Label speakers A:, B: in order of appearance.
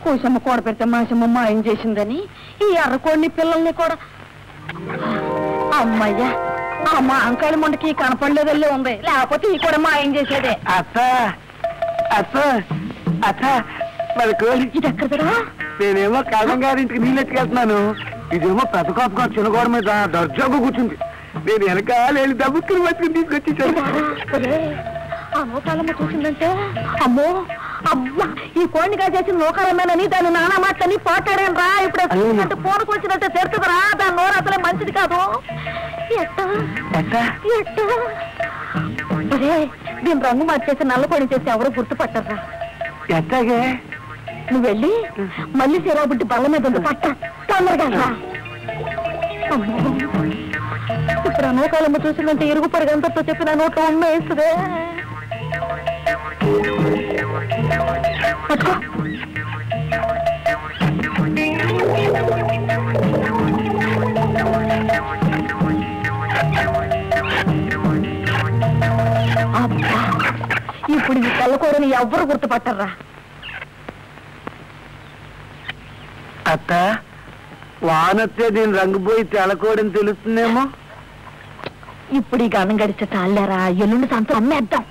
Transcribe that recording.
A: కూసమ్మ కూడ పెడితే మాసమ్మ మాయం చేసిందని ఈ ఎర్రకోడిని పిల్లల్ని కూడా అమ్మయ్యా అమ్మ అంకాళి మొండకి కనపడలేదల్లే ఉంది, లేకపోతే ఈ కూడా మాయం చేసేదే.
B: అత్త అత్త అత్త మరి కోడి
A: ఇది ఎక్కడరా?
B: నేనేమో కాలం గారింటికి నీళ్ళెట్టుకెళ్తున్నాను, ఇదేమో పెద్ద కాపుగా చిన్న గోడ మీద దర్జాగా కూర్చుంది. నేను వెనకాల వెళ్ళి దబ్బుక్కుని పట్టుకుని తీసుకొచ్చేసాను.
A: ఆ నూకాలమ్మ చూసిందంటే అమ్మో అబ్బా ఈ కోడిగా చేసిన నూకాలమ్మేనని దాని నానా మాటని పోటాడాను రా. ఇప్పుడు పూనకు వచ్చినట్టే తెరుతుందిరా, దాని నోరు అసలే మంచిది కాదు. దీని రంగు మార్చేసి నల్ల కోడి చేసి ఎవరు గుర్తుపట్టరా.
B: ఎట్టాగే
A: నువ్వు వెళ్ళి మళ్ళీ సిరాబుడ్డి బల్ల మీద ఉంది, పట్ట తొందరగా. ఇప్పుడు నూకాలమ్మ చూసిందంటే ఇరుగు పరుగంతతో చెప్పిన నోట్లో వేస్తుందే. పట్టుకో. అబ్బా ఇప్పుడు ఈ తెల్లకూరని ఎవ్వరు గుర్తుపట్టర్రా.
B: అత్త వానొస్తే దీని రంగు పోయి తెల్లకోడని తెలుస్తుందేమో.
A: ఇప్పుడు ఈ గణం గడిచే చాలేరా, ఎల్లుండి సంత అమ్మేద్దాం.